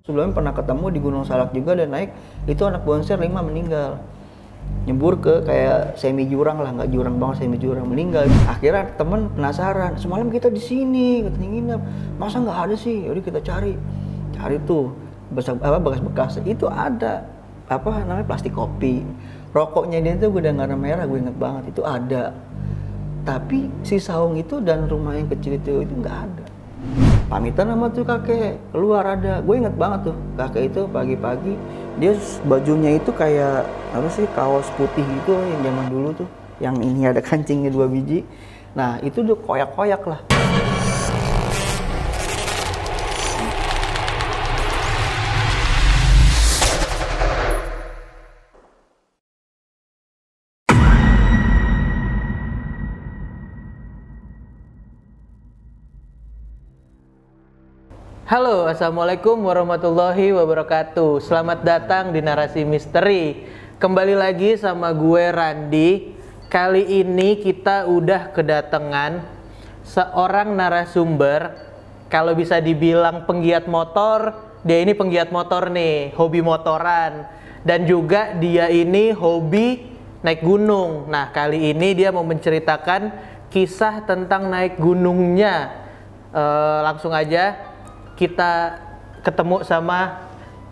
Sebelumnya pernah ketemu di Gunung Salak juga dan naik, itu anak bonser 5 meninggal. Nyebur ke kayak semi jurang lah, nggak jurang banget, semi jurang, meninggal. Akhirnya temen penasaran, semalam kita di sini katanya nginep, masa nggak ada sih? Yaudah kita cari tuh bekas-bekas itu ada apa namanya plastik kopi, rokoknya dia tuh udah warna merah, gue inget banget itu ada. Tapi si saung itu dan rumah yang kecil itu nggak ada. Pamitan sama tuh kakek keluar ada, gue inget banget tuh kakek itu pagi-pagi dia bajunya itu kayak apa sih, kaos putih gitu yang zaman dulu tuh, yang ini ada kancingnya 2 biji. Nah itu udah koyak-koyak lah. Halo, assalamualaikum warahmatullahi wabarakatuh. Selamat datang di Narasi Misteri. Kembali lagi sama gue Randi. Kali ini kita udah kedatangan seorang narasumber. Kalau bisa dibilang penggiat motor, dia ini penggiat motor nih, hobi motoran. Dan juga dia ini hobi naik gunung. Nah, kali ini dia mau menceritakan kisah tentang naik gunungnya. Langsung aja kita ketemu sama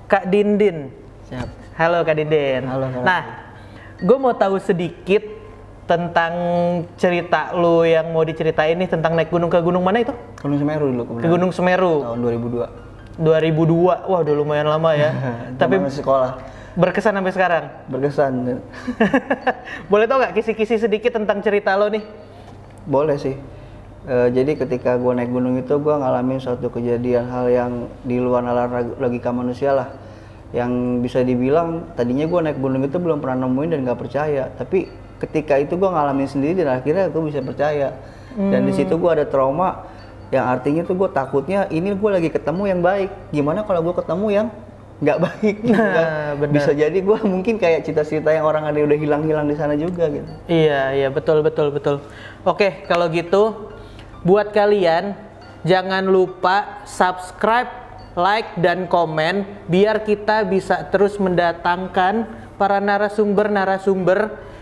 Kak Dindin. Siap. Halo Kak Dindin. Halo. Nah, gue mau tahu sedikit tentang cerita lu yang mau diceritain nih tentang naik gunung. Ke gunung mana itu? Gunung Semeru dulu kemudian. Ke Gunung Semeru. Tahun 2002. 2002. Wah, udah lumayan lama ya. Tapi masih sekolah. Berkesan sampai sekarang. Berkesan. Boleh tau gak kisi-kisi sedikit tentang cerita lo nih? Boleh sih. Jadi ketika gue naik gunung itu gue ngalamin suatu kejadian hal yang di luar nalar logika manusia lah, yang bisa dibilang tadinya gue naik gunung itu belum pernah nemuin dan gak percaya, tapi ketika itu gue ngalamin sendiri dan akhirnya gue bisa percaya. Dan di situ gue ada trauma yang artinya tuh gue takutnya ini gue lagi ketemu yang baik, gimana kalau gue ketemu yang nggak baik. Nah, bisa jadi gue mungkin kayak cita-cita yang orang ada udah hilang-hilang di sana juga gitu. Iya betul. Oke, kalau gitu buat kalian jangan lupa subscribe, like, dan komen biar kita bisa terus mendatangkan para narasumber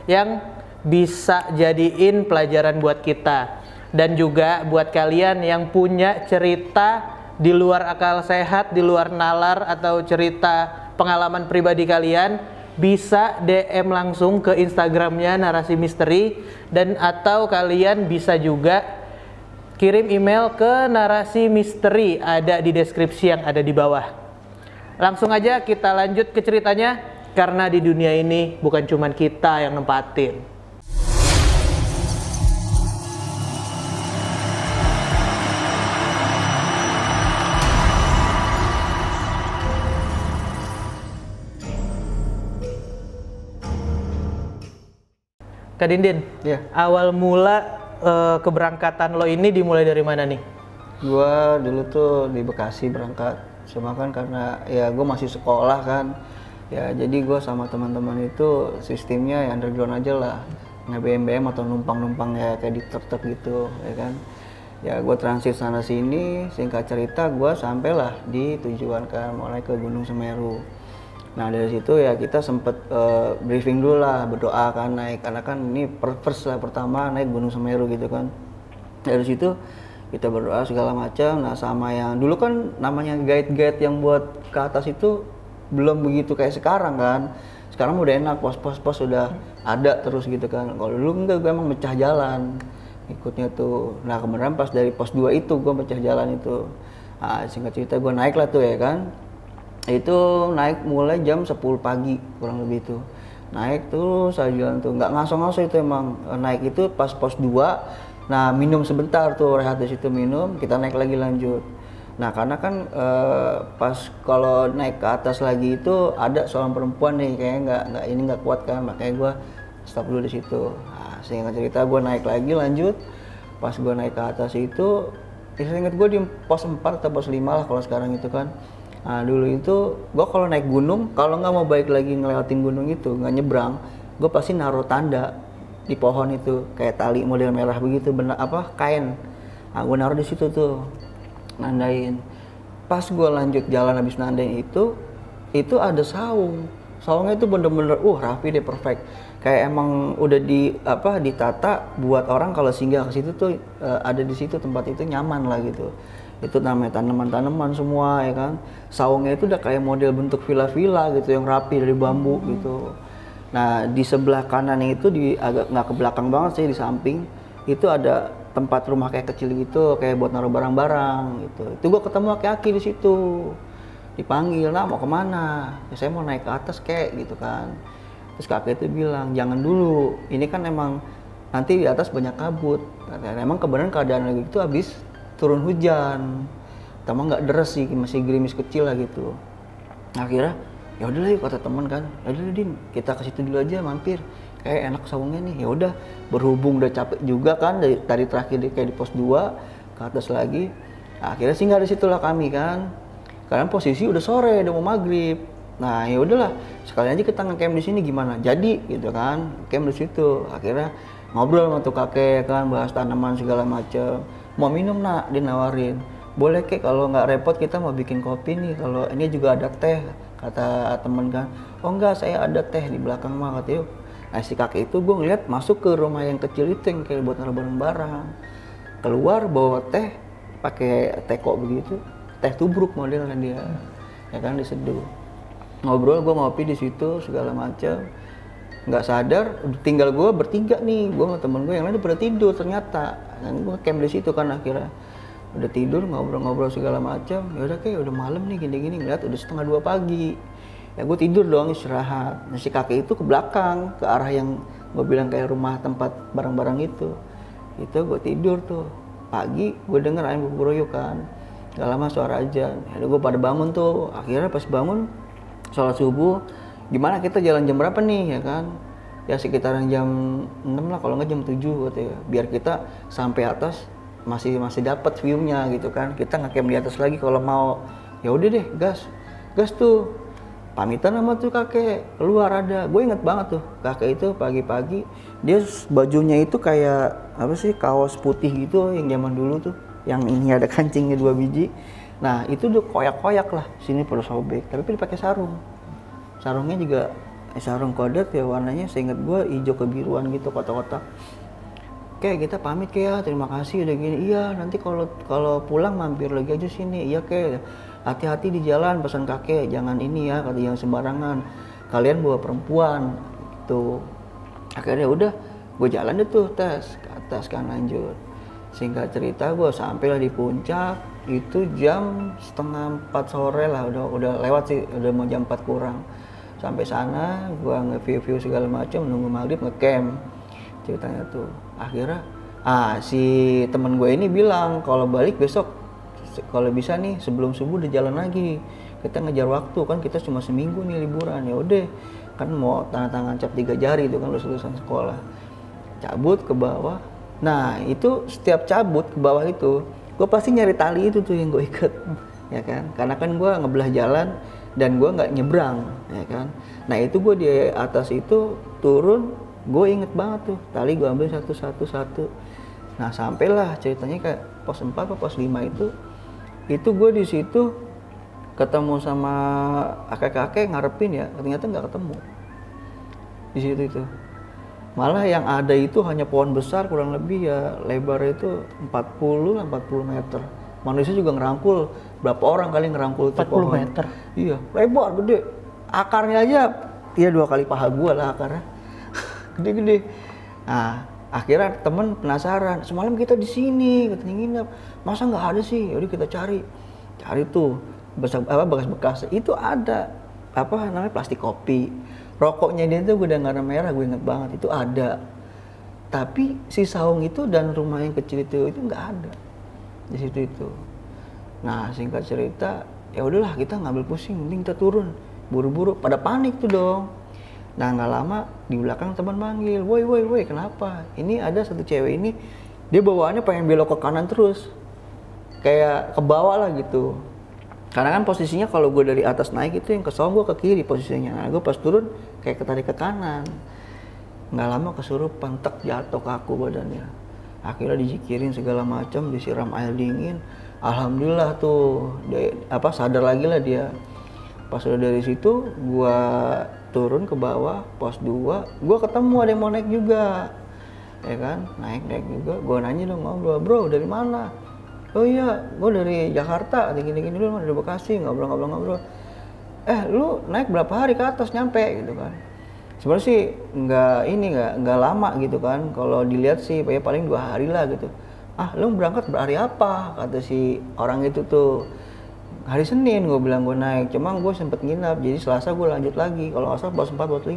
yang bisa jadiin pelajaran buat kita. Dan juga buat kalian yang punya cerita di luar akal sehat, di luar nalar, atau cerita pengalaman pribadi kalian, bisa DM langsung ke Instagramnya Narasi Misteri, dan atau kalian bisa juga kirim email ke Narasi Misteri, ada di deskripsi yang ada di bawah. Langsung aja kita lanjut ke ceritanya, karena di dunia ini bukan cuma kita yang nempatin. Kak Dindin, Iya. Awal mula keberangkatan lo ini dimulai dari mana nih? Gua dulu tuh di Bekasi berangkat, cuma kan karena ya gue masih sekolah kan, ya jadi gue sama teman-teman itu sistemnya ya underground aja lah, nge-BM atau numpang-numpang ya kayak di truk gitu ya kan. Ya gue transit sana sini, singkat cerita gue sampailah di tujuan kan, mulai ke Gunung Semeru. Nah dari situ ya kita sempet briefing dulu lah, berdoa kan naik, karena kan ini first lah pertama naik Gunung Semeru gitu kan. Dari situ kita berdoa segala macam. Nah sama yang dulu kan namanya guide-guide yang buat ke atas itu belum begitu kayak sekarang kan. Sekarang udah enak, pos-pos udah ada terus gitu kan. Kalau dulu enggak, gue emang mecah jalan ikutnya tuh. Nah kemudian pas dari pos 2 itu gue mecah jalan itu. Nah singkat cerita gue naik lah tuh ya kan. Itu naik mulai jam 10 pagi kurang lebih itu. Naik tuh saya jalan tuh nggak ngaso-ngaso itu, emang naik itu pas pos 2. Nah minum sebentar tuh, rehat di situ minum, kita naik lagi lanjut. Nah karena kan pas kalau naik ke atas lagi itu ada seorang perempuan nih kayaknya nggak kuat kan, makanya gue stop dulu di situ. Nah, singkat cerita gue naik lagi lanjut. Pas gue naik ke atas itu, ingat gue di pos 4 atau pos 5 lah kalau sekarang itu kan. Nah dulu itu gue kalau naik gunung, kalau nggak mau balik lagi ngelewatin gunung itu, nggak nyebrang, gue pasti naruh tanda di pohon itu kayak tali model merah begitu, kain. Nah gue naruh di situ tuh, nandain. pas gue lanjut jalan habis Nandeng itu ada saungnya itu bener-bener rapi deh, perfect, kayak emang udah ditata buat orang kalau singgah ke situ tuh ada di situ, tempat itu nyaman lah gitu. Itu namanya tanaman-tanaman semua ya kan. Saungnya itu udah kayak model bentuk villa-villa gitu yang rapi dari bambu gitu. Nah di sebelah kanan itu agak nggak ke belakang banget sih, di samping itu ada tempat rumah kayak kecil gitu, kayak buat naruh barang-barang gitu. Itu gua ketemu aki-aki di situ, dipanggil, nah mau kemana? Ya, saya mau naik ke atas kayak gitu kan. Terus kakek itu bilang jangan dulu, ini kan emang nanti di atas banyak kabut. Dan emang kebenaran keadaan lagi itu habis turun hujan, teman nggak deres sih, masih gerimis kecil lah gitu. Akhirnya ya udahlah yuk kata teman kan, ya udah Din, kita ke situ dulu aja mampir, kayak enak saungnya nih. Ya udah, berhubung udah capek juga kan dari terakhir kayak di pos 2 ke atas lagi. Akhirnya singgah di situlah kami kan, karena posisi udah sore, udah mau maghrib. Nah ya udahlah, sekalian aja kita nge-camp di sini gimana? Jadi gitu kan, camp di situ. Akhirnya ngobrol sama tuh kakek kan, bahas tanaman segala macem. Mau minum nak, dia nawarin. Boleh kek, kalau nggak repot kita mau bikin kopi nih. Kalau ini juga ada teh, kata temen kan. Oh enggak, saya ada teh di belakang mah, kata yuk. Nah si kakek itu gue ngeliat masuk ke rumah yang kecil itu yang kayak buat naruh barang-barang. Keluar bawa teh, pakai teko begitu. Teh tubruk modelnya dia, ya kan, diseduh. Ngobrol, gue ngopi di situ segala macam. Nggak sadar tinggal gue bertiga nih, gue sama temen gue yang lain udah pada tidur ternyata. Dan gue camp di situ kan, akhirnya udah tidur ngobrol-ngobrol segala macam. Ya udah kayak udah malam nih gini-gini, ngeliat udah 1:30 pagi. Ya gue tidur dong, istirahat. Nah si kakek itu ke belakang, ke arah yang gue bilang kayak rumah tempat barang-barang itu gue tidur tuh. Pagi gue denger ayam berburu kan, gak lama suara ajan. Ya gue pada bangun tuh. Akhirnya pas bangun sholat subuh, gimana kita jalan jam berapa nih ya kan? Ya sekitaran jam 6 lah, kalau nggak jam 7 gitu ya. Biar kita sampai atas masih dapat view-nya gitu kan. Kita nge-camp di atas lagi kalau mau. Ya udah deh, gas tuh. Pamitan sama tuh kakek, keluar ada. Gue inget banget tuh, kakek itu pagi-pagi dia bajunya itu kayak apa sih, kaos putih gitu yang zaman dulu tuh, yang ini ada kancingnya 2 biji. Nah itu udah koyak-koyak lah, sini perlu sobek, tapi dia pakai sarung. Sarungnya juga sarung kodet ya, warnanya seingat gue hijau kebiruan gitu, kotak-kotak. Kayak kita pamit kayak, terima kasih udah gini. Iya, nanti kalau pulang mampir lagi aja sini. Iya kayak, hati-hati di jalan, pesan kakek, jangan ini ya, kata yang sembarangan. Kalian bawa perempuan gitu. Akhirnya udah, gue jalan deh tuh tes ke atas kan, lanjut. Singkat cerita gue sampailah di puncak itu jam 3:30 sore lah, udah lewat sih, udah mau jam 4 kurang. Sampai sana gue nge-view segala macam, nunggu maghrib nge-camp ceritanya tuh. Akhirnya si temen gue ini bilang kalau balik besok kalau bisa nih sebelum subuh udah jalan lagi, kita ngejar waktu kan, kita cuma seminggu nih liburan. Ya udah kan mau tanda tangan cap 3 jari itu kan lulusan sekolah. Cabut ke bawah. Nah itu setiap cabut ke bawah itu gue pasti nyari tali itu tuh yang gue ikat, ya kan, karena kan gue ngebelah jalan dan gue nggak nyebrang, ya kan. Nah itu gue di atas itu turun, gue inget banget tuh tali gue ambil satu. Nah sampailah ceritanya kayak pos 4 atau pos 5 itu gue di situ ketemu sama kakek-kakek ngarepin ya, ternyata nggak ketemu di situ itu. Malah yang ada itu hanya pohon besar, kurang lebih ya lebar itu 40 meter. Manusia juga ngerangkul, berapa orang kali ngerangkul itu 40 pohon. meter? Iya, lebar, gede. Akarnya aja, ya 2 kali paha gua lah akarnya. Gede-gede. Nah, akhirnya temen penasaran, semalam kita di sini, katanya nginep. Masa nggak ada sih? Yaudah kita cari tuh bekas-bekas. Itu ada, namanya plastik kopi. Rokoknya dia tuh gudang garam merah, gue inget banget, itu ada. Tapi si saung itu dan rumah yang kecil itu nggak ada di situ itu. Nah singkat cerita, ya udahlah kita ngambil pusing, mending kita turun, buru-buru, pada panik tuh dong. Nah nggak lama di belakang teman manggil, woi kenapa? Ini ada satu cewek ini, dia bawaannya pengen belok ke kanan terus, kayak ke bawah lah gitu. Karena kan posisinya kalau gue dari atas naik itu yang ke saung, gue ke kiri posisinya. Nah gue pas turun kayak ketarik ke kanan. Nggak lama kesurupan, jatuh kaku badannya. Akhirnya dijikirin segala macam, disiram air dingin. Alhamdulillah tuh sadar lagi lah dia. Pas udah dari situ gua turun ke bawah pos 2, gua ketemu ada yang mau naik juga, ya kan, naik juga. Gua nanya dong, ngobrol, bro dari mana? Oh iya, gua dari Jakarta, gini dulu dari Bekasi, ngobrol. Lu naik berapa hari ke atas nyampe gitu kan? Sebenarnya sih nggak lama gitu kan, kalau dilihat sih ya paling 2 hari lah gitu. Lu berangkat berhari apa? Kata si orang itu tuh. Hari Senin gue bilang gue naik, cuma gue sempet nginap, jadi Selasa gue lanjut lagi. Kalau nggak salah bos 4, bos 5.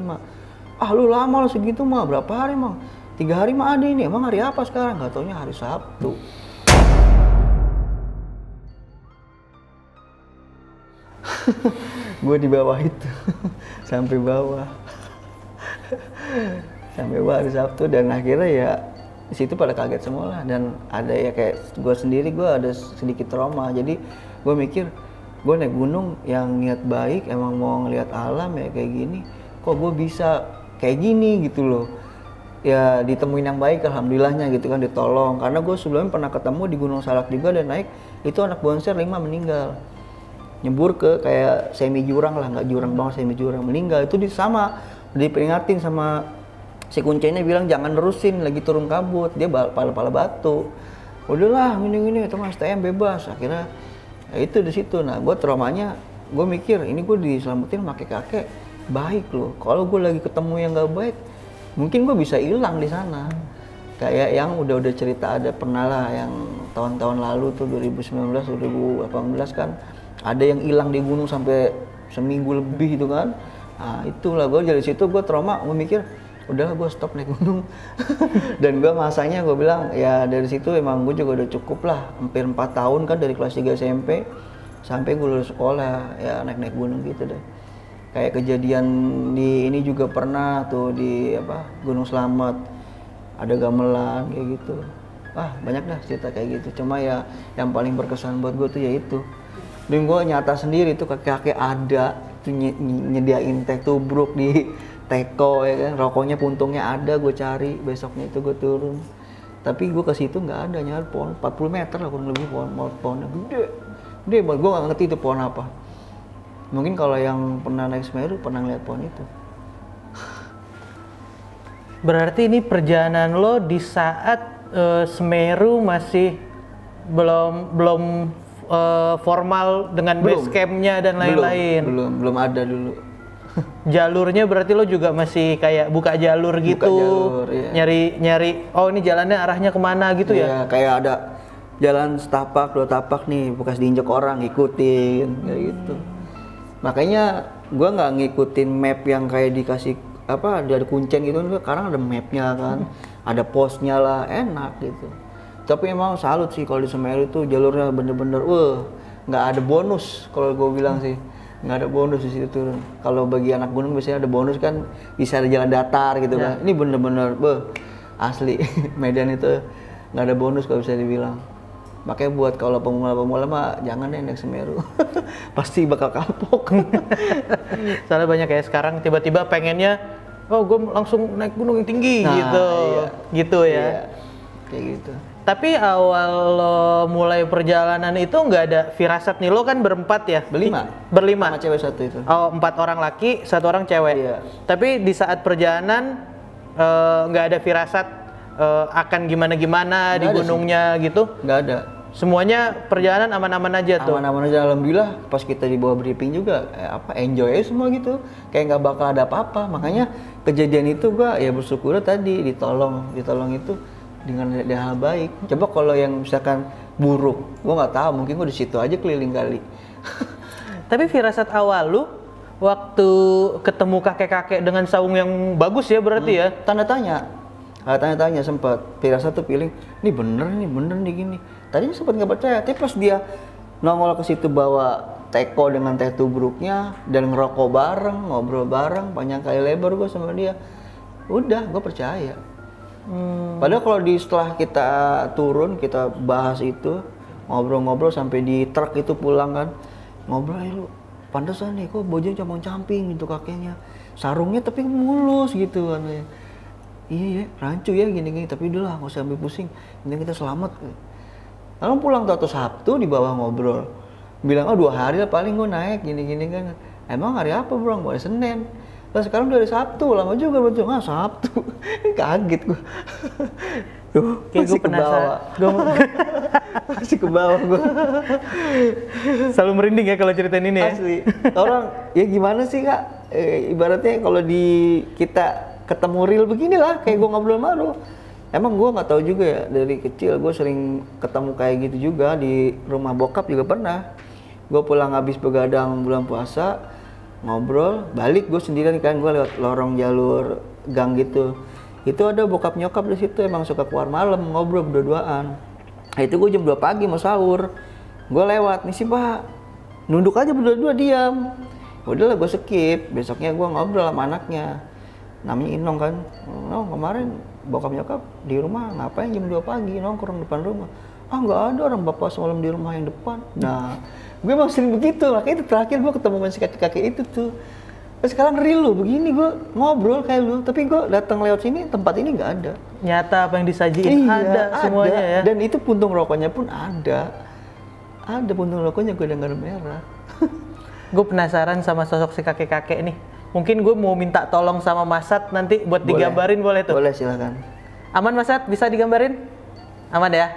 Lu lama lu segitu mah, berapa hari mah? 3 hari mah ada ini, emang hari apa sekarang? Gak taunya hari Sabtu. Gue di bawah itu, sampai bawah hari Sabtu, dan akhirnya ya di situ pada kaget semua lah. Dan ada ya kayak gue sendiri, gue ada sedikit trauma. Jadi gue mikir, gue naik gunung yang niat baik, emang mau ngeliat alam ya kayak gini, kok gue bisa kayak gini gitu loh. Ya ditemuin yang baik, alhamdulillahnya gitu kan, ditolong. Karena gue sebelumnya pernah ketemu di Gunung Salak juga, dan naik itu anak bonser 5 meninggal, nyebur ke kayak semi jurang lah, nggak jurang banget, semi jurang, meninggal. Itu sama diperingatin sama si kuncinya, bilang jangan nerusin, lagi turun kabut, dia pala batu. Udahlah gini teman STM bebas. Akhirnya ya itu di situ. Nah gue traumanya, gue mikir ini gue diselamatin pakai kakek baik loh. Kalau gue lagi ketemu yang nggak baik, mungkin gue bisa hilang di sana. Kayak yang udah cerita, ada pernah lah yang tahun-tahun lalu tuh 2019 2018 kan, ada yang hilang di gunung sampai seminggu lebih itu kan. Nah itulah gue dari situ gue trauma, gue mikir udahlah gue stop naik gunung. Dan gue masanya gue bilang ya dari situ emang gue juga udah cukup lah, hampir 4 tahun kan, dari kelas 3 SMP sampai gue lulus sekolah ya naik gunung gitu deh. Kayak kejadian di ini juga pernah tuh di Gunung Slamet, ada gamelan kayak gitu. Banyak dah cerita kayak gitu. Cuma ya yang paling berkesan buat gue tuh ya itu. Dan gue nyata sendiri tuh kakek ada tuh nyediain teh tubruk di teko ya kan, rokoknya puntungnya ada, gue cari, besoknya itu gue turun. Tapi gue ke situ nggak ada, nyari pohon 40 meter lah kurang lebih, pohonnya gede banget. Gue nggak ngerti itu pohon apa. Mungkin kalau yang pernah naik Semeru pernah ngeliat pohon itu. Berarti ini perjalanan lo di saat Semeru masih belum formal dengan base campnya dan lain-lain. Belum ada dulu. Jalurnya berarti lo juga masih kayak buka jalur gitu, iya. nyari oh ini jalannya arahnya kemana gitu ya? Kayak ada jalan setapak 2 tapak nih, bekas diinjek orang, ngikutin kayak gitu. Makanya gue nggak ngikutin map yang kayak dikasih ada kuncen gitu, sekarang ada mapnya kan, ada posnya lah, enak gitu. Tapi emang salut sih kalau di Semeru itu jalurnya bener-bener nggak ada bonus kalau gue bilang sih. Nggak ada bonus di situ turun. Kalau bagi anak gunung biasanya ada bonus kan, bisa ada jalan datar gitu kan. Ini bener-bener asli Medan itu nggak ada bonus kalau bisa dibilang. Makanya buat kalau pemula mah jangan deh naik Semeru. Pasti bakal kapok. Soalnya banyak kayak sekarang tiba-tiba pengennya gue langsung naik gunung yang tinggi gitu. Iya. Gitu ya. Iya. Kayak gitu. Tapi awal lo mulai perjalanan itu nggak ada firasat nih, lo kan berempat ya? Berlima? Sama cewek 1 itu. Oh, 4 orang laki, 1 orang cewek. Iya. Tapi di saat perjalanan nggak ada firasat akan gimana-gimana di gunungnya gitu? Nggak ada. Semuanya perjalanan aman-aman aja tuh? Aman-aman aja, alhamdulillah. Pas kita dibawa briefing juga, enjoy aja semua gitu. Kayak nggak bakal ada apa-apa. Makanya kejadian itu gua ya bersyukur tadi ditolong itu dengan hal baik. Coba kalau yang misalkan buruk, gue nggak tahu, mungkin gue di situ aja keliling kali. Tapi firasat awal lu waktu ketemu kakek-kakek dengan saung yang bagus ya berarti ya? Tanda tanya sempat. Firasat tuh feeling, ini bener nih gini. Tadinya sempat nggak percaya, tapi pas dia nongol ke situ bawa teko dengan teh tubruknya dan ngerokok bareng, ngobrol bareng, panjang kali lebar gue sama dia. Udah, gue percaya. Padahal kalau setelah kita turun, kita bahas itu, ngobrol-ngobrol sampai di truk itu pulang kan, ngobrol, lu pantesan nih kok bojeng camping gitu kakeknya, sarungnya tapi mulus gitu kan. Iya rancu ya gini-gini, tapi udahlah nggak usah ambil pusing, ini kita selamat. Lalu pulang tuh Sabtu di bawah ngobrol. Bilang, oh 2 hari lah paling gue naik gini-gini kan. Emang hari apa bro? Mau hari Senin. Lah sekarang udah hari Sabtu, lama juga betul. Ah Sabtu, kaget gue. Duh, Kayak gue penasaran. Masih ke bawah gue. Selalu merinding ya kalau ceritain ini ya. Asli. Orang, ya gimana sih kak? Ibaratnya kalau di kita ketemu real beginilah, kayak gue ngobrol sama lu. Emang gue nggak tahu juga ya, dari kecil gue sering ketemu kayak gitu juga, di rumah bokap juga pernah. Gue pulang habis begadang bulan puasa, ngobrol, balik gue sendirian kan, gue lewat lorong jalur gang gitu. Itu ada bokap nyokap di situ, emang suka keluar malam, ngobrol berdua-duaan. Nah, itu gue jam 2 pagi mau sahur, gue lewat, nih sih pak, nunduk aja berdua-dua diam. Udahlah gue skip, besoknya gue ngobrol sama anaknya. Namanya Inong kan, Nong kemarin bokap nyokap di rumah ngapain jam 2 pagi nongkrong depan rumah? Ah nggak ada, orang bapak semalam di rumah yang depan. Nah, gue emang sering begitu, makanya itu terakhir gue ketemu sama si kakek-kakek itu tuh. Terus sekarang real lo begini, gue ngobrol kayak lu, tapi gue datang lewat sini, tempat ini nggak ada. Nyata apa yang disajiin ada semuanya ya. Dan itu puntung rokoknya pun ada puntung rokoknya gue dengar merah. Gue penasaran sama sosok si kakek-kakek nih. Mungkin gue mau minta tolong sama Masat nanti buat digambarin, boleh tuh? Boleh, silakan. Aman Masat, bisa digambarin? Aman ya?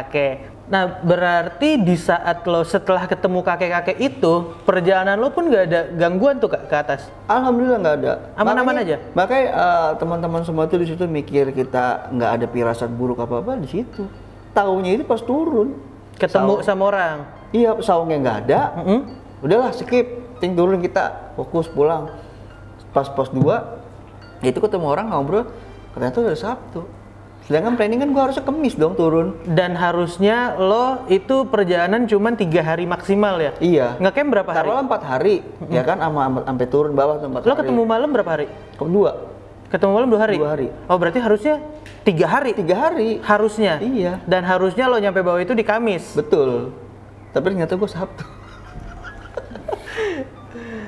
Oke. Nah berarti di saat lo setelah ketemu kakek-kakek itu, perjalanan lo pun gak ada gangguan tuh ke atas? Alhamdulillah nggak ada. Aman-aman aja? Makanya teman-teman semua tuh di situ mikir kita nggak ada firasat buruk apa-apa di situ. Taunya itu pas turun. Ketemu sama orang? Iya, saungnya nggak ada. Udahlah skip. Ting turun kita, fokus pulang. Pas pos 2, itu ketemu orang ngobrol, ternyata udah Sabtu. Sedangkan planning kan gue harusnya Kemis dong turun. Dan harusnya lo itu perjalanan cuma 3 hari maksimal ya? Iya. Nge-camp berapa hari? Taruhlah 4 hari, ya kan, sampai turun bawah tuh 4 hari. Lo ketemu malam berapa hari? Kedua. Ketemu malam 2 hari? 2 hari. Oh berarti harusnya 3 hari? 3 hari. Harusnya? Iya. Dan harusnya lo nyampe bawah itu di Kamis? Betul. Tapi ternyata gue Sabtu.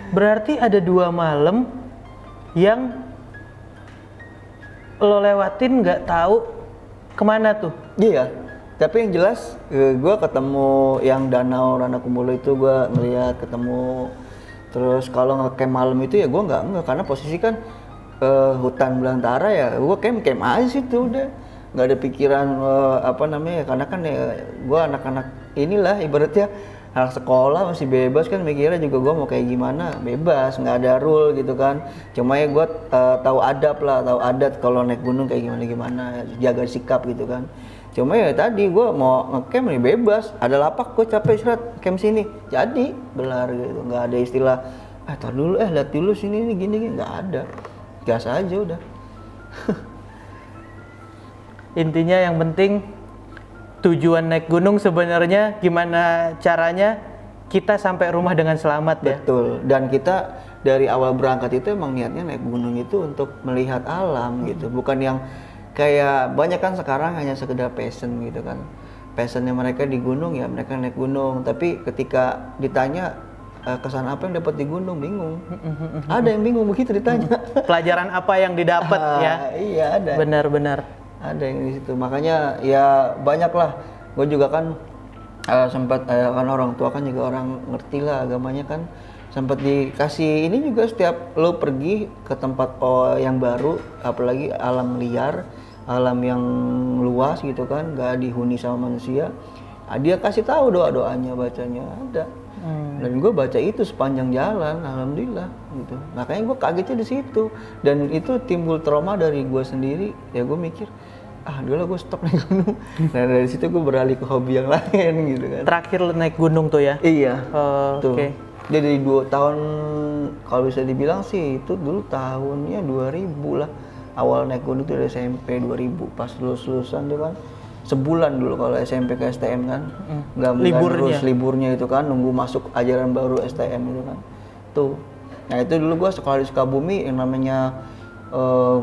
Berarti ada 2 malam yang lo lewatin nggak tahu kemana tuh? Iya, tapi yang jelas gue ketemu yang Danau Ranakumulo itu gue ngeliat ketemu. Terus kalau nge-camp malam itu ya gue nggak, karena posisi kan hutan belantara ya, gue camp aja situ udah. Nggak ada pikiran karena kan ya gue anak-anak inilah ibaratnya anak sekolah masih bebas kan, mikirnya juga gue mau kayak gimana bebas, nggak ada rule gitu kan. Cuma ya gue tahu adab lah, tahu adat kalau naik gunung kayak gimana, jaga sikap gitu kan. Cuma ya tadi gue mau ngecamp nih bebas, ada lapak gue capek istirahat, camp sini jadi belar gitu, nggak ada istilah tar dulu lihat dulu sini nih gini nggak ada, gas aja udah. Intinya yang penting tujuan naik gunung sebenarnya gimana caranya kita sampai rumah dengan selamat ya. Betul. Dan kita dari awal berangkat itu emang niatnya naik gunung itu untuk melihat alam gitu. Bukan yang kayak banyak kan sekarang hanya sekedar passion gitu kan. Passionnya mereka di gunung ya mereka naik gunung. Tapi ketika ditanya kesan apa yang dapat di gunung, bingung. Ada yang bingung begitu ditanya. Pelajaran apa yang didapat ya? Iya ada. Benar-benar. Ada yang di situ, makanya ya banyak lah. Gue juga kan sempat kan orang tua kan juga orang ngerti lah agamanya kan, sempat dikasih ini juga setiap lo pergi ke tempat yang baru, apalagi alam liar, alam yang luas gitu kan, gak dihuni sama manusia, dia kasih tahu doanya bacanya ada. Dan gue baca itu sepanjang jalan, alhamdulillah gitu. Makanya gue kagetnya di situ, dan itu timbul trauma dari gue sendiri. Ya gue mikir, dulu gue stop naik gunung. Nah dari situ gue beralih ke hobi yang lain gitu kan. Terakhir naik gunung tuh ya? Iya. Oke. Jadi 2 tahun kalau bisa dibilang sih itu dulu tahunnya 2000 lah. Awal naik gunung itu dari SMP 2000 pas lulusan tuh kan. Sebulan dulu kalau SMP ke STM kan, nggak terus liburnya itu kan, nunggu masuk ajaran baru STM itu kan, tuh. Nah itu dulu gua sekolah di Sukabumi yang namanya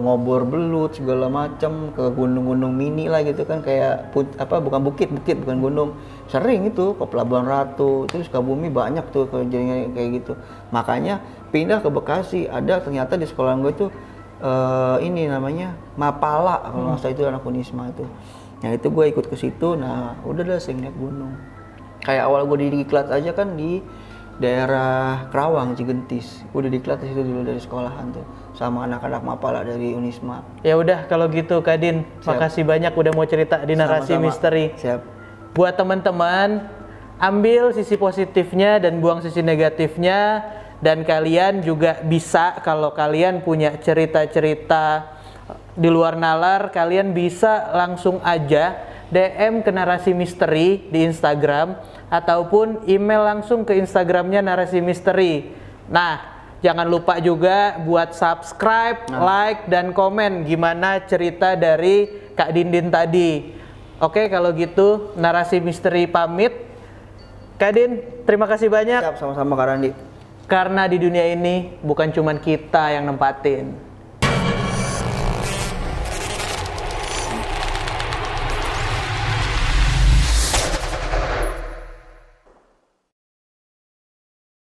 ngobor belut segala macam, ke gunung-gunung mini lah gitu kan, kayak bukan bukit bukan gunung, sering itu ke Pelabuhan Ratu, itu di Sukabumi banyak tuh kerjanya kayak gitu. Makanya pindah ke Bekasi, ada ternyata di sekolah gue tuh ini namanya Mapala kalau nggak salah, itu anak Unisma itu. Nah itu gue ikut ke situ, nah udah dah sering naik gunung. Kayak awal gue di diklat aja kan di daerah Kerawang, Cigentis. Gue di diklat di situ dulu dari sekolahan tuh, sama anak-anak Mapala dari Unisma. Ya udah kalau gitu Kak Din, makasih banyak udah mau cerita di Narasi Sama-sama. Misteri. Siap. Buat teman-teman, ambil sisi positifnya dan buang sisi negatifnya. Dan kalian juga bisa, kalau kalian punya cerita-cerita di luar nalar, kalian bisa langsung aja DM ke Narasi Misteri di Instagram ataupun email langsung ke Instagramnya Narasi Misteri. Nah, jangan lupa juga buat subscribe, like, dan komen gimana cerita dari Kak Dindin tadi. Oke, kalau gitu Narasi Misteri pamit. Kak Din, terima kasih banyak. Siap, sama-sama Kak Randi. Karena di dunia ini bukan cuma kita yang nempatin.